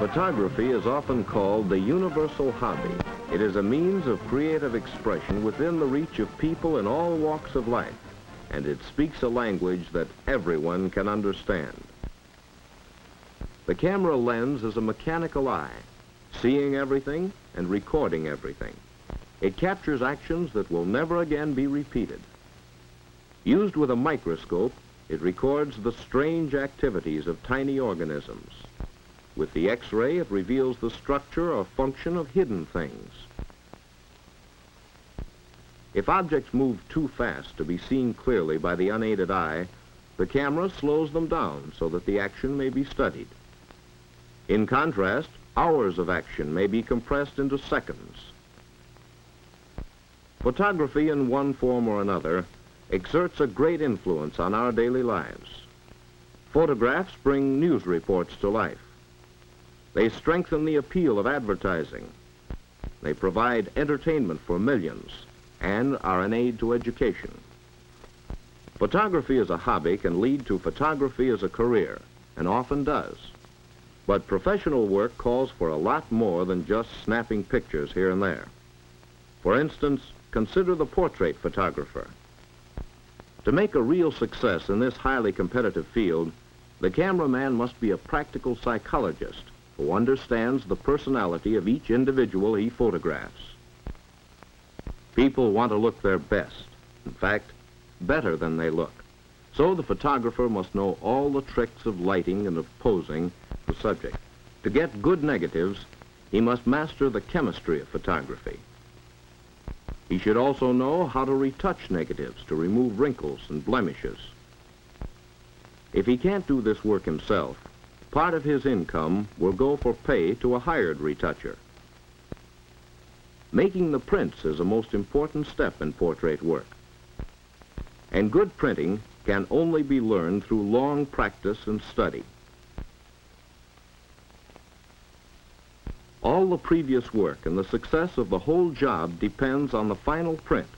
Photography is often called the universal hobby. It is a means of creative expression within the reach of people in all walks of life, and it speaks a language that everyone can understand. The camera lens is a mechanical eye, seeing everything and recording everything. It captures actions that will never again be repeated. Used with a microscope, it records the strange activities of tiny organisms. With the X-ray, it reveals the structure or function of hidden things. If objects move too fast to be seen clearly by the unaided eye, the camera slows them down so that the action may be studied. In contrast, hours of action may be compressed into seconds. Photography, in one form or another, exerts a great influence on our daily lives. Photographs bring news reports to life. They strengthen the appeal of advertising. They provide entertainment for millions and are an aid to education. Photography as a hobby can lead to photography as a career, and often does. But professional work calls for a lot more than just snapping pictures here and there. For instance, consider the portrait photographer. To make a real success in this highly competitive field, the cameraman must be a practical psychologist who understands the personality of each individual he photographs. People want to look their best, in fact, better than they look. So the photographer must know all the tricks of lighting and of posing the subject. To get good negatives, he must master the chemistry of photography. He should also know how to retouch negatives to remove wrinkles and blemishes. If he can't do this work himself, part of his income will go for pay to a hired retoucher. Making the prints is a most important step in portrait work. And good printing can only be learned through long practice and study. All the previous work and the success of the whole job depends on the final print.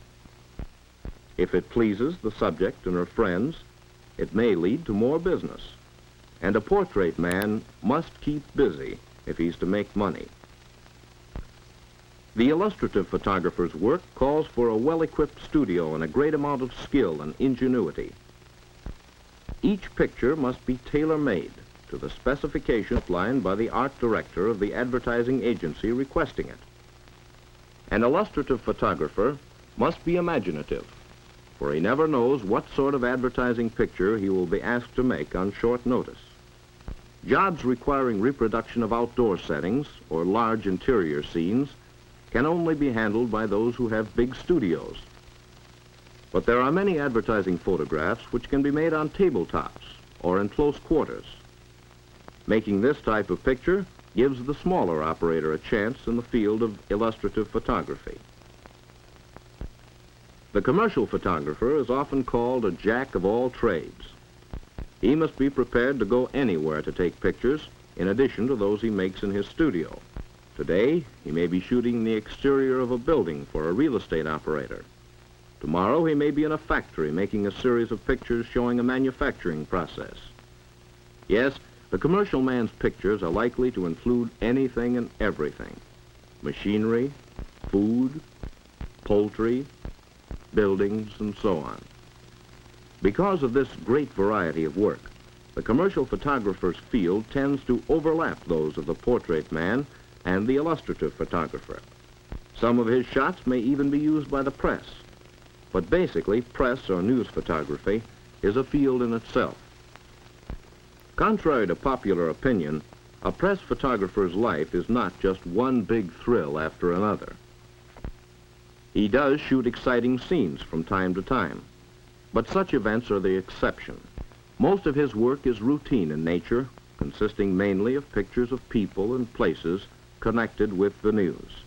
If it pleases the subject and her friends, it may lead to more business. And a portrait man must keep busy if he's to make money. The illustrative photographer's work calls for a well-equipped studio and a great amount of skill and ingenuity. Each picture must be tailor-made to the specification outlined by the art director of the advertising agency requesting it. An illustrative photographer must be imaginative, for he never knows what sort of advertising picture he will be asked to make on short notice. Jobs requiring reproduction of outdoor settings or large interior scenes can only be handled by those who have big studios. But there are many advertising photographs which can be made on tabletops or in close quarters. Making this type of picture gives the smaller operator a chance in the field of illustrative photography. The commercial photographer is often called a jack of all trades. He must be prepared to go anywhere to take pictures, in addition to those he makes in his studio. Today, he may be shooting the exterior of a building for a real estate operator. Tomorrow, he may be in a factory making a series of pictures showing a manufacturing process. Yes, the commercial man's pictures are likely to include anything and everything: machinery, food, poultry, buildings, and so on. Because of this great variety of work, the commercial photographer's field tends to overlap those of the portrait man and the illustrative photographer. Some of his shots may even be used by the press. But basically, press or news photography is a field in itself. Contrary to popular opinion, a press photographer's life is not just one big thrill after another. He does shoot exciting scenes from time to time, but such events are the exception. Most of his work is routine in nature, consisting mainly of pictures of people and places connected with the news.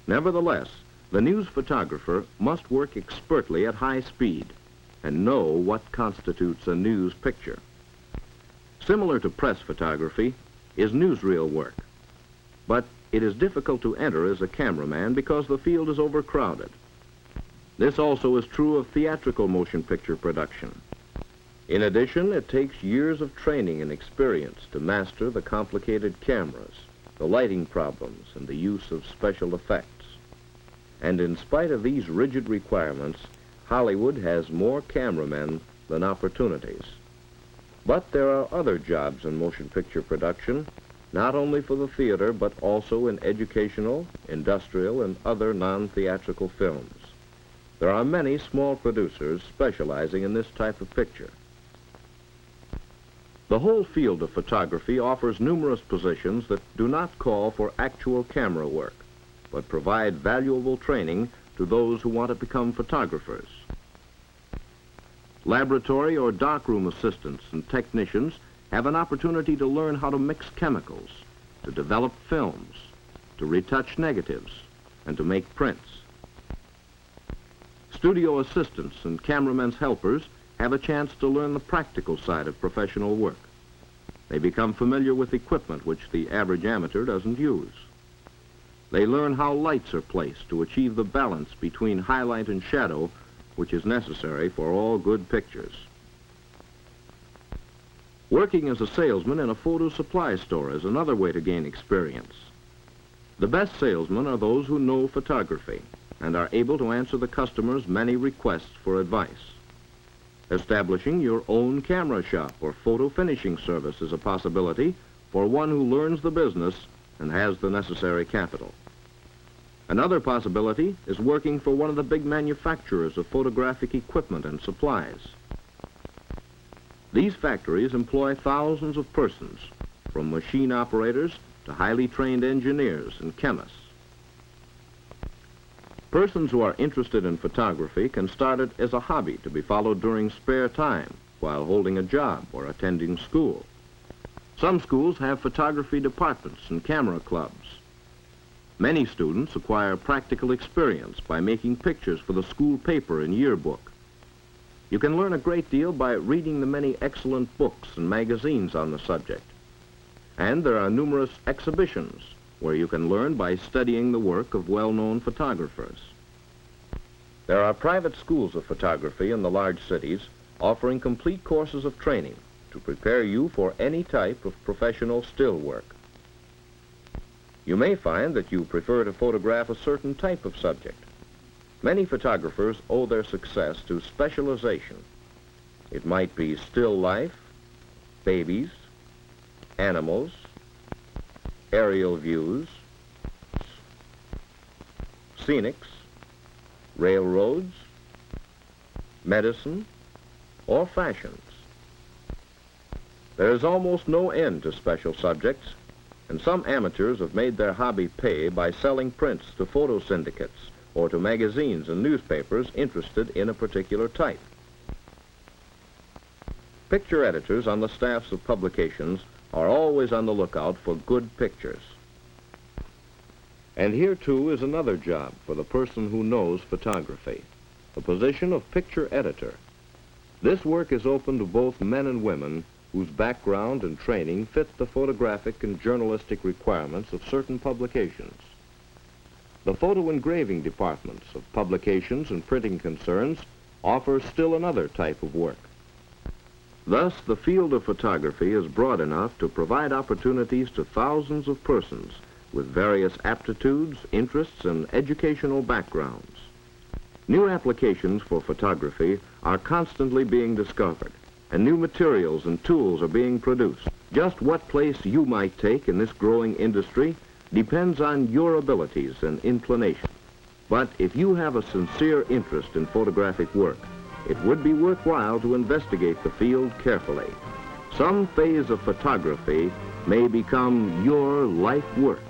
Nevertheless, the news photographer must work expertly at high speed and know what constitutes a news picture. Similar to press photography is newsreel work, but it is difficult to enter as a cameraman because the field is overcrowded. This also is true of theatrical motion picture production. In addition, it takes years of training and experience to master the complicated cameras, the lighting problems, and the use of special effects. And in spite of these rigid requirements, Hollywood has more cameramen than opportunities. But there are other jobs in motion picture production, not only for the theater, but also in educational, industrial, and other non-theatrical films. There are many small producers specializing in this type of picture. The whole field of photography offers numerous positions that do not call for actual camera work, but provide valuable training to those who want to become photographers. Laboratory or darkroom assistants and technicians have an opportunity to learn how to mix chemicals, to develop films, to retouch negatives, and to make prints. Studio assistants and cameramen's helpers have a chance to learn the practical side of professional work. They become familiar with equipment which the average amateur doesn't use. They learn how lights are placed to achieve the balance between highlight and shadow, which is necessary for all good pictures. Working as a salesman in a photo supply store is another way to gain experience. The best salesmen are those who know photography and are able to answer the customer's many requests for advice. Establishing your own camera shop or photo finishing service is a possibility for one who learns the business and has the necessary capital. Another possibility is working for one of the big manufacturers of photographic equipment and supplies. These factories employ thousands of persons, from machine operators to highly trained engineers and chemists. Persons who are interested in photography can start it as a hobby to be followed during spare time while holding a job or attending school. Some schools have photography departments and camera clubs. Many students acquire practical experience by making pictures for the school paper and yearbook. You can learn a great deal by reading the many excellent books and magazines on the subject. And there are numerous exhibitions where you can learn by studying the work of well-known photographers. There are private schools of photography in the large cities offering complete courses of training to prepare you for any type of professional still work. You may find that you prefer to photograph a certain type of subject. Many photographers owe their success to specialization. It might be still life, babies, animals, aerial views, scenics, railroads, medicine, or fashions. There is almost no end to special subjects, and some amateurs have made their hobby pay by selling prints to photo syndicates or to magazines and newspapers interested in a particular type. Picture editors on the staffs of publications are always on the lookout for good pictures. And here, too, is another job for the person who knows photography, the position of picture editor. This work is open to both men and women whose background and training fit the photographic and journalistic requirements of certain publications. The photo engraving departments of publications and printing concerns offer still another type of work. Thus, the field of photography is broad enough to provide opportunities to thousands of persons with various aptitudes, interests, and educational backgrounds. New applications for photography are constantly being discovered, and new materials and tools are being produced. Just what place you might take in this growing industry depends on your abilities and inclination. But if you have a sincere interest in photographic work, it would be worthwhile to investigate the field carefully. Some phase of photography may become your life work.